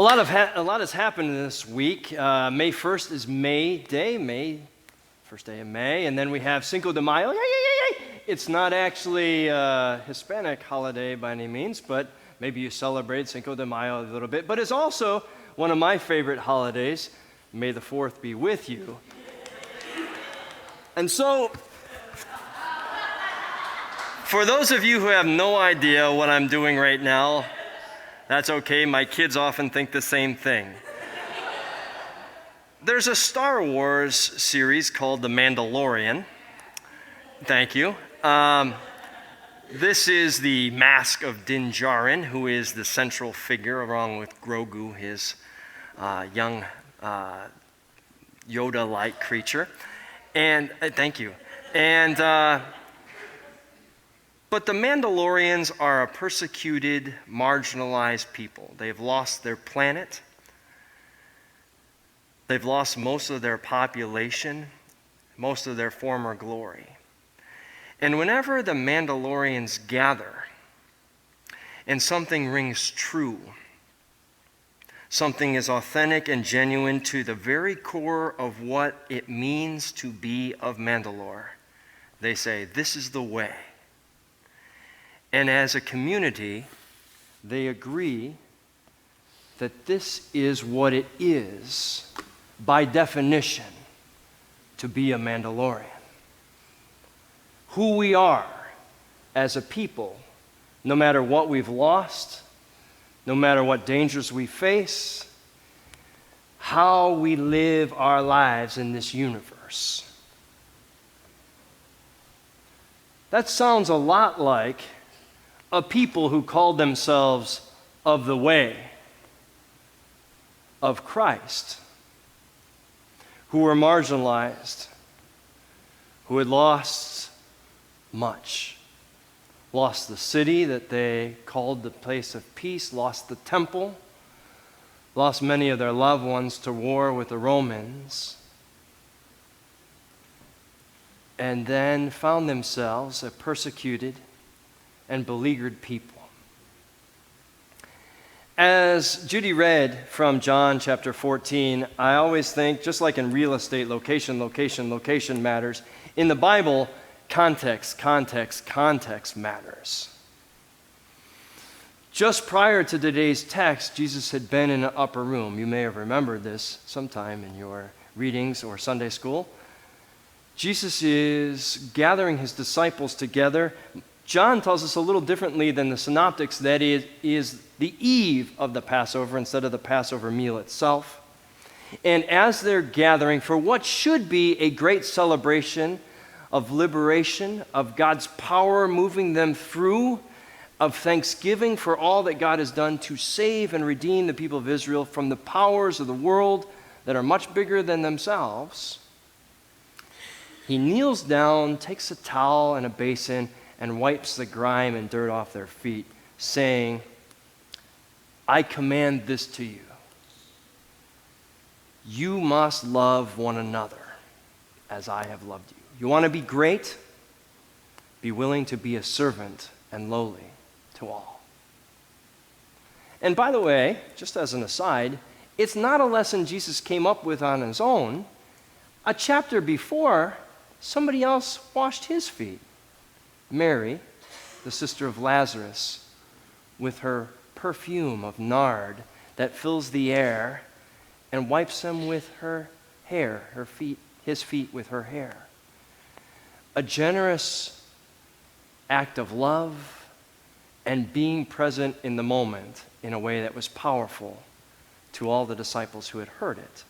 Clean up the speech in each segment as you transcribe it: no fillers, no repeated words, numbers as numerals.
A lot has happened this week. May 1st is May Day, first day of May, and then we have Cinco de Mayo. Yay, yay, yay, yay. It's not actually a Hispanic holiday by any means, but maybe you celebrate Cinco de Mayo a little bit. But it's also one of my favorite holidays. May the 4th be with you. And so, for those of you who have no idea what I'm doing right now, that's okay. My kids often think the same thing. There's a Star Wars series called The Mandalorian. Thank you. This is the Mask of Din Djarin, who is the central figure, along with Grogu, his young Yoda-like creature. And thank you. But the Mandalorians are a persecuted, marginalized people. They've lost their planet. They've lost most of their population, most of their former glory. And whenever the Mandalorians gather and something rings true, something is authentic and genuine to the very core of what it means to be of Mandalore, they say, this is the way. And as a community, they agree that this is what it is, by definition, to be a Mandalorian. Who we are as a people, no matter what we've lost, no matter what dangers we face, how we live our lives in this universe. That sounds a lot like a people who called themselves of the way of Christ, who were marginalized, who had lost much. Lost the city that they called the place of peace, lost the temple, lost many of their loved ones to war with the Romans, and then found themselves a persecuted and beleaguered people. As Judy read from John chapter 14, I always think, just like in real estate, location matters. In the Bible, context matters. Just prior to today's text, Jesus had been in an upper room. You may have remembered this sometime in your readings or Sunday school. Jesus is gathering his disciples together. John tells us a little differently than the synoptics that it is the eve of the Passover instead of the Passover meal itself. And as they're gathering for what should be a great celebration of liberation, of God's power moving them through, of thanksgiving for all that God has done to save and redeem the people of Israel from the powers of the world that are much bigger than themselves, he kneels down, takes a towel and a basin, and wipes the grime and dirt off their feet, saying, I command this to you. You must love one another as I have loved you. You want to be great? Be willing to be a servant and lowly to all. And by the way, just as an aside, it's not a lesson Jesus came up with on his own. A chapter before, somebody else washed his feet. Mary, the sister of Lazarus, with her perfume of nard that fills the air and wipes him with her hair, his feet with her hair. A generous act of love and being present in the moment in a way that was powerful to all the disciples who had heard it.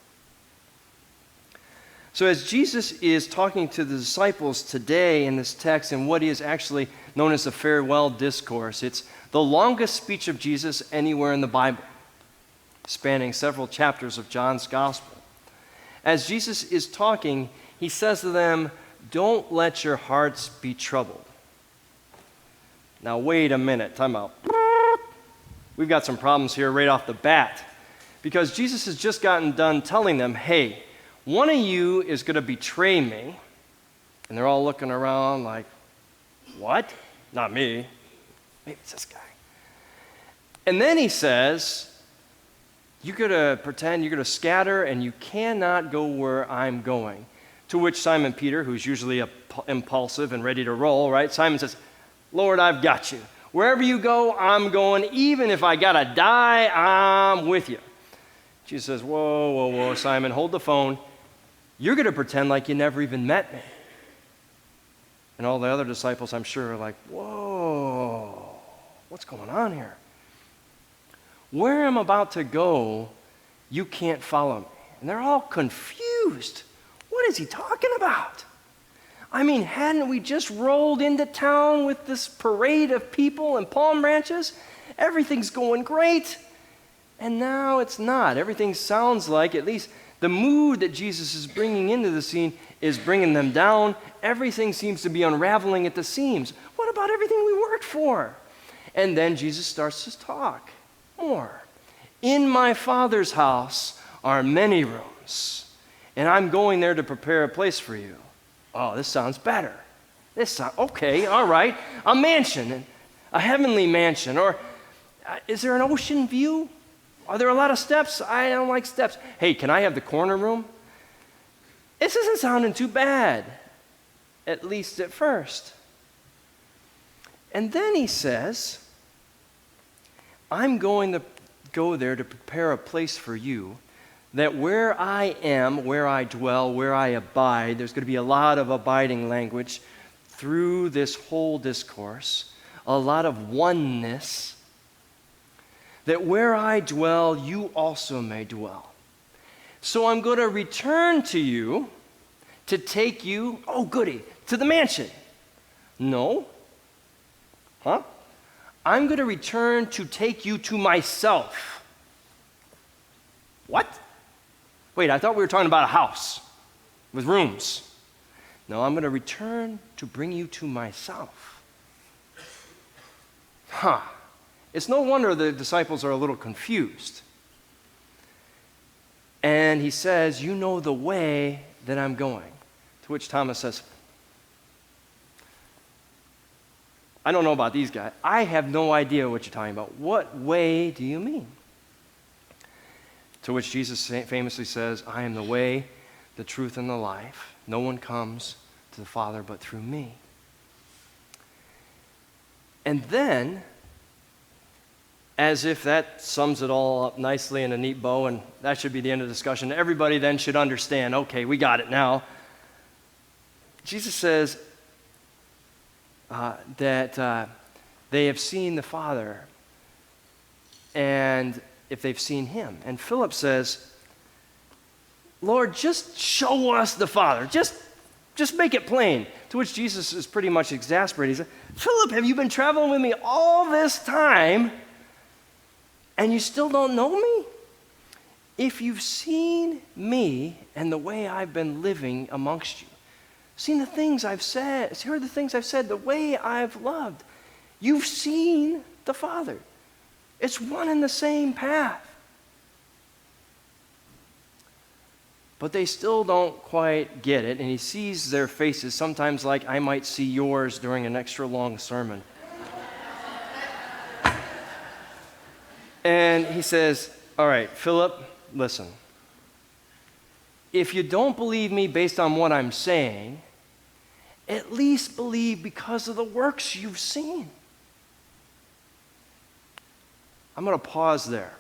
So as Jesus is talking to the disciples today in this text in what is actually known as the farewell discourse, it's the longest speech of Jesus anywhere in the Bible, spanning several chapters of John's gospel. As Jesus is talking, he says to them, don't let your hearts be troubled. Now wait a minute, time out. We've got some problems here right off the bat, because Jesus has just gotten done telling them, hey, one of you is going to betray me. And they're all looking around like, what? Not me. Maybe it's this guy. And then he says, You're going to pretend, you're going to scatter, and you cannot go where I'm going. To which Simon Peter, who's usually impulsive and ready to roll, right? Simon says, Lord, I've got you. Wherever you go, I'm going. Even if I got to die, I'm with you. Jesus says, whoa, whoa, whoa, Simon, hold the phone. You're going to pretend like you never even met me. And all the other disciples, I'm sure, are like, whoa, what's going on here? Where I'm about to go, you can't follow me. And they're all confused. What is he talking about? I mean, hadn't we just rolled into town with this parade of people and palm branches? Everything's going great. And now it's not. Everything sounds like, at least the mood that Jesus is bringing into the scene is bringing them down. Everything seems to be unraveling at the seams. What about everything we worked for? And then Jesus starts to talk more. In my Father's house are many rooms, and I'm going there to prepare a place for you. Oh, this sounds better. Okay, all right. A mansion, a heavenly mansion, or is there an ocean view? Are there a lot of steps? I don't like steps. Hey, can I have the corner room? This isn't sounding too bad, at least at first. And then he says, I'm going to go there to prepare a place for you, that where I am, where I dwell, where I abide, there's going to be a lot of abiding language through this whole discourse, a lot of oneness, that where I dwell, you also may dwell. So I'm going to return to you to take you, oh goody, to the mansion. No. Huh? I'm going to return to take you to myself. What? Wait, I thought we were talking about a house with rooms. No, I'm going to return to bring you to myself. Huh. It's no wonder the disciples are a little confused. And he says, you know the way that I'm going. To which Thomas says, I don't know about these guys. I have no idea what you're talking about. What way do you mean? To which Jesus famously says, I am the way, the truth, and the life. No one comes to the Father but through me. And then, as if that sums it all up nicely in a neat bow, and that should be the end of the discussion, everybody then should understand, okay, we got it now. Jesus says that they have seen the Father, and if they've seen him. And Philip says, Lord, just show us the Father. Just make it plain. To which Jesus is pretty much exasperated. He said, Philip, have you been traveling with me all this time, and you still don't know me? If you've seen me and the way I've been living amongst you, seen the things I've said, heard the things I've said, the way I've loved, you've seen the Father. It's one and the same path. But they still don't quite get it, and he sees their faces, sometimes like I might see yours during an extra long sermon. And he says, all right, Philip, listen. If you don't believe me based on what I'm saying, at least believe because of the works you've seen. I'm going to pause there.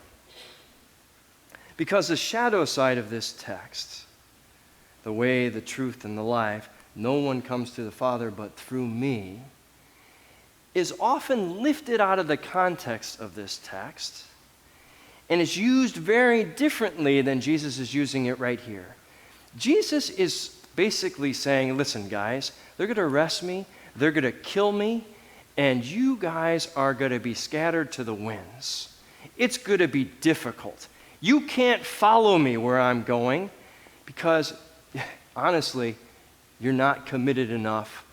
Because the shadow side of this text, the way, the truth, and the life, no one comes to the Father but through me, is often lifted out of the context of this text and is used very differently than Jesus is using it right here. Jesus is basically saying, listen, guys, they're going to arrest me, they're going to kill me, and you guys are going to be scattered to the winds. It's going to be difficult. You can't follow me where I'm going because, honestly, you're not committed enough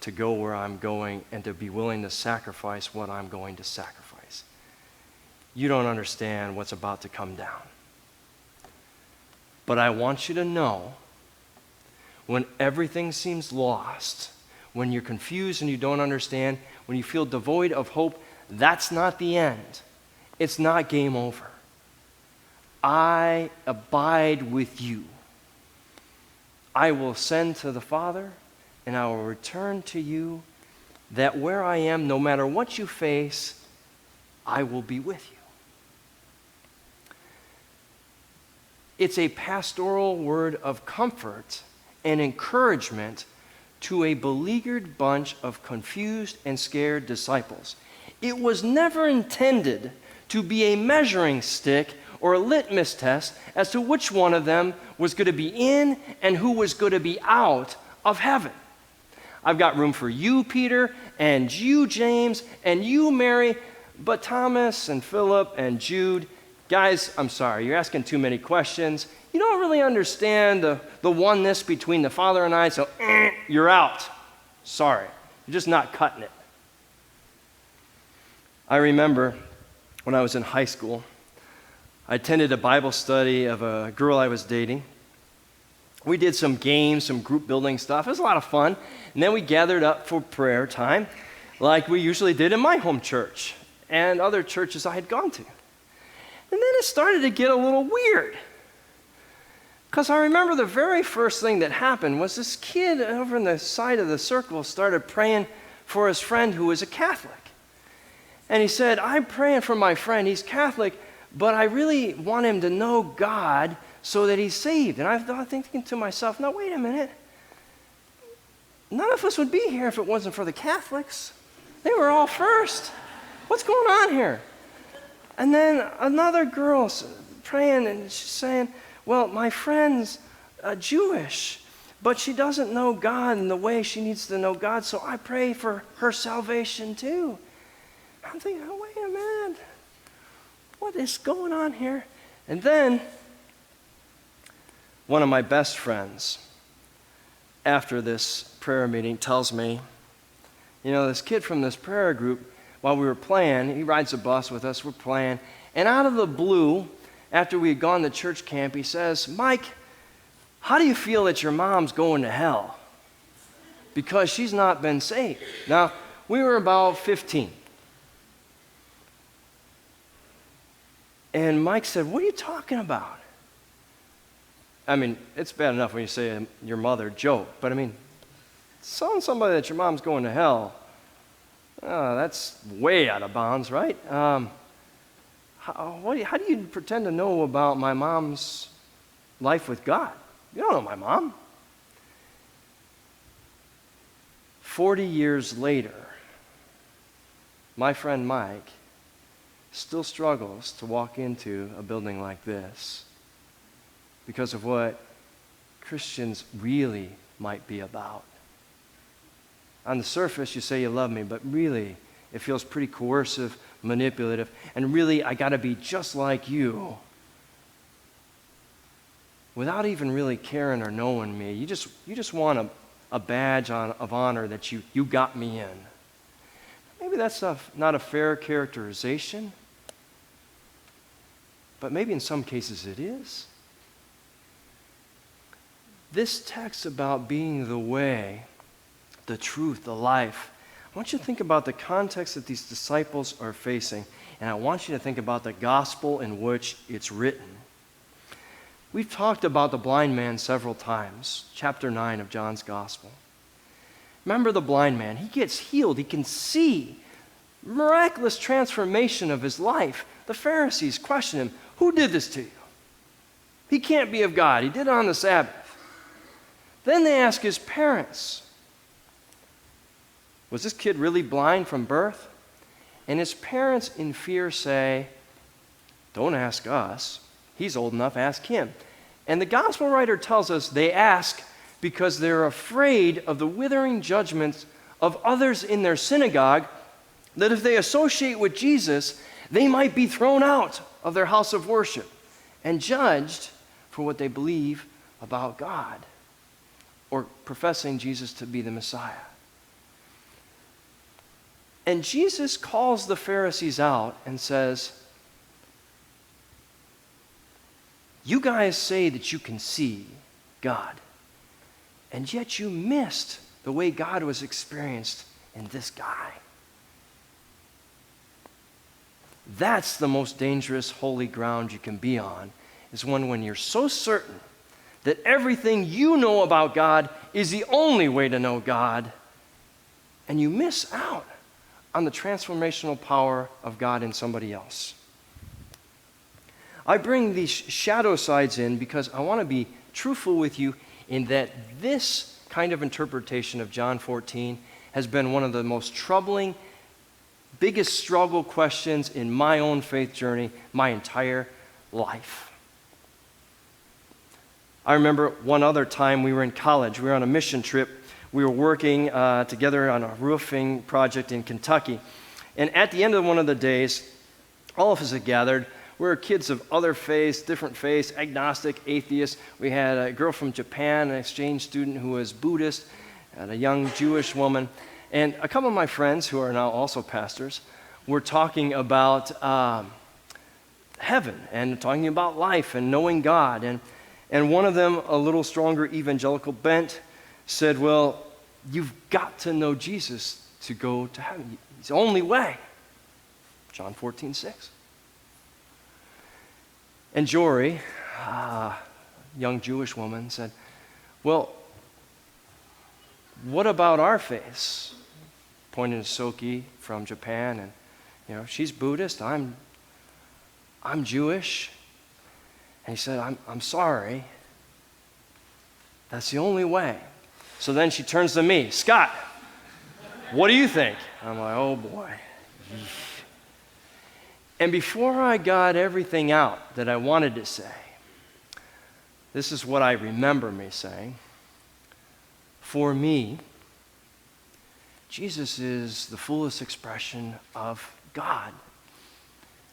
to go where I'm going and to be willing to sacrifice what I'm going to sacrifice. You don't understand what's about to come down. But I want you to know, when everything seems lost, when you're confused and you don't understand, when you feel devoid of hope, that's not the end. It's not game over. I abide with you. I will ascend to the Father, and I will return to you, that where I am, no matter what you face, I will be with you. It's a pastoral word of comfort and encouragement to a beleaguered bunch of confused and scared disciples. It was never intended to be a measuring stick or a litmus test as to which one of them was going to be in and who was going to be out of heaven. I've got room for you, Peter, and you, James, and you, Mary, but Thomas and Philip and Jude, guys, I'm sorry, you're asking too many questions. You don't really understand the oneness between the Father and I, so you're out. Sorry, you're just not cutting it. I remember when I was in high school, I attended a Bible study of a girl I was dating. We did some games, some group building stuff. It was a lot of fun. And then we gathered up for prayer time like we usually did in my home church and other churches I had gone to. And then it started to get a little weird. Because I remember the very first thing that happened was this kid over on the side of the circle started praying for his friend who was a Catholic. And he said, I'm praying for my friend. He's Catholic, but I really want him to know God so that he's saved. And I was thinking to myself, no, wait a minute. None of us would be here if it wasn't for the Catholics. They were all first. What's going on here? And then another girl's praying and she's saying, well, my friend's Jewish, but she doesn't know God in the way she needs to know God, so I pray for her salvation too. I'm thinking, oh, wait a minute. What is going on here? And then one of my best friends, after this prayer meeting, tells me, you know, this kid from this prayer group, while we were playing, he rides a bus with us, we're playing, and out of the blue, after we had gone to church camp, he says, Mike, how do you feel that your mom's going to hell? Because she's not been saved. Now, we were about 15. And Mike said, what are you talking about? I mean, it's bad enough when you say your mother joke, but I mean, telling somebody that your mom's going to hell, that's way out of bounds, right? How do you pretend to know about my mom's life with God? You don't know my mom. 40 years later, my friend Mike still struggles to walk into a building like this because of what Christians really might be about. On the surface, you say you love me, but really, it feels pretty coercive, manipulative, and really, I got to be just like you. Without even really caring or knowing me, you just want a badge of honor that you got me in. Maybe that's not a fair characterization, but maybe in some cases it is. This text about being the way, the truth, the life, I want you to think about the context that these disciples are facing, and I want you to think about the gospel in which it's written. We've talked about the blind man several times, chapter 9 of John's gospel. Remember the blind man. He gets healed. He can see. Miraculous transformation of his life. The Pharisees question him, who did this to you? He can't be of God. He did it on the Sabbath. Then they ask his parents, was this kid really blind from birth? And his parents in fear say, don't ask us. He's old enough, ask him. And the gospel writer tells us they ask because they're afraid of the withering judgments of others in their synagogue, that if they associate with Jesus, they might be thrown out of their house of worship and judged for what they believe about God or professing Jesus to be the Messiah. And Jesus calls the Pharisees out and says, you guys say that you can see God, and yet you missed the way God was experienced in this guy. That's the most dangerous holy ground you can be on, is one when you're so certain that everything you know about God is the only way to know God, and you miss out on the transformational power of God in somebody else. I bring these shadow sides in because I want to be truthful with you in that this kind of interpretation of John 14 has been one of the most troubling, biggest struggle questions in my own faith journey my entire life. I remember one other time we were in college. We were on a mission trip. We were working together on a roofing project in Kentucky. And at the end of one of the days, all of us had gathered. We were kids of other faiths, different faiths, agnostic, atheists. We had a girl from Japan, an exchange student who was Buddhist, and a young Jewish woman. And a couple of my friends, who are now also pastors, were talking about heaven and talking about life and knowing God. And one of them, a little stronger evangelical bent, said, well, you've got to know Jesus to go to heaven. It's the only way. John 14:6. And Jory, a young Jewish woman, said, well, what about our faiths? Pointing to Soki from Japan, and she's Buddhist, I'm Jewish. And he said, I'm sorry. That's the only way. So then she turns to me, Scott, what do you think? I'm like, oh boy. And before I got everything out that I wanted to say, this is what I remember me saying. For me, Jesus is the fullest expression of God.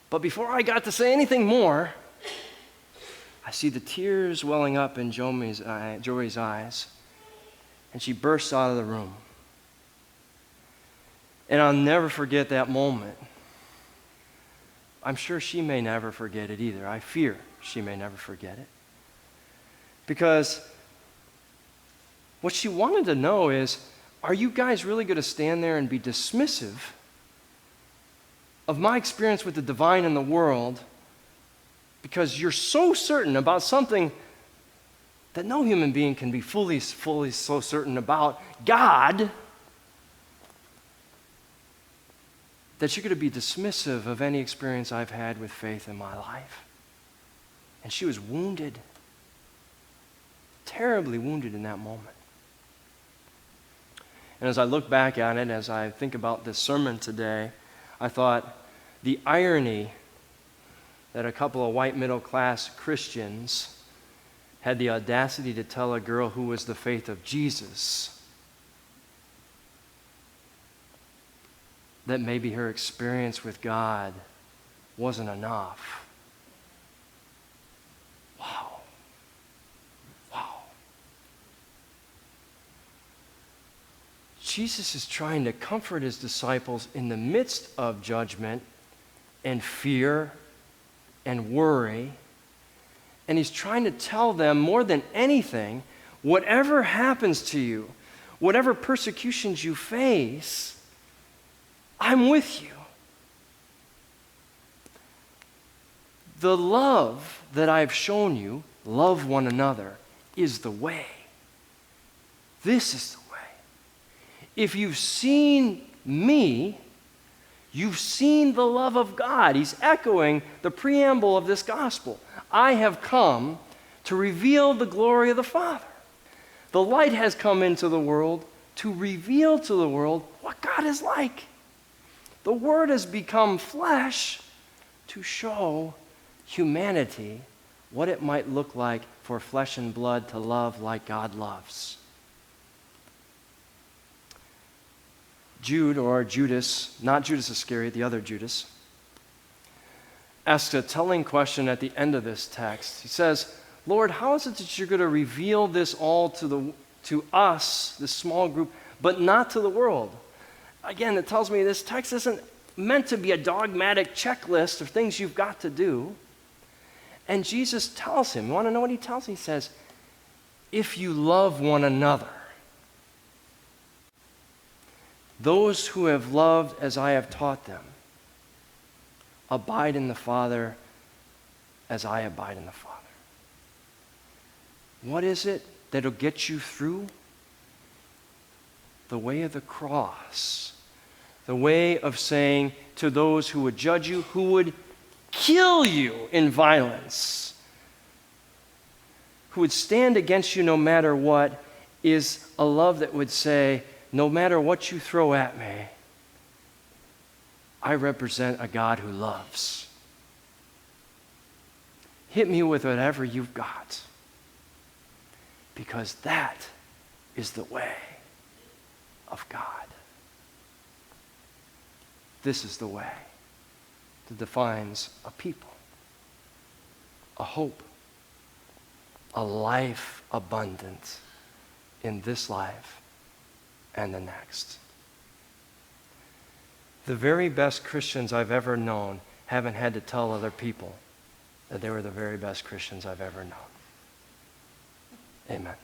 But before I got to say anything more, I see the tears welling up in Jory's eyes, and she bursts out of the room. And I'll never forget that moment. I'm sure she may never forget it either. I fear she may never forget it. Because what she wanted to know is, are you guys really going to stand there and be dismissive of my experience with the divine and the world because you're so certain about something that no human being can be fully so certain about, God, that you're going to be dismissive of any experience I've had with faith in my life? And she was wounded, terribly wounded in that moment. And as I look back on it, as I think about this sermon today, I thought the irony that a couple of white middle-class Christians had the audacity to tell a girl who was the faith of Jesus that maybe her experience with God wasn't enough. Wow. Wow. Jesus is trying to comfort his disciples in the midst of judgment and fear and worry. And he's trying to tell them more than anything, whatever happens to you, whatever persecutions you face, I'm with you. The love that I've shown you, love one another, is the way. This is the way. If you've seen me, you've seen the love of God. He's echoing the preamble of this gospel. I have come to reveal the glory of the Father. The light has come into the world to reveal to the world what God is like. The Word has become flesh to show humanity what it might look like for flesh and blood to love like God loves. Jude, or Judas, not Judas Iscariot, the other Judas, asks a telling question at the end of this text. He says, Lord, how is it that you're going to reveal this all to us, this small group, but not to the world? Again, it tells me this text isn't meant to be a dogmatic checklist of things you've got to do. And Jesus tells him, you want to know what he tells him? He says, if you love one another, those who have loved as I have taught them, abide in the Father as I abide in the Father. What is it that'll get you through? The way of the cross. The way of saying to those who would judge you, who would kill you in violence, who would stand against you no matter what, is a love that would say, no matter what you throw at me, I represent a God who loves. Hit me with whatever you've got, because that is the way of God. This is the way that defines a people, a hope, a life abundant in this life and the next. The very best Christians I've ever known haven't had to tell other people that they were the very best Christians I've ever known. Amen.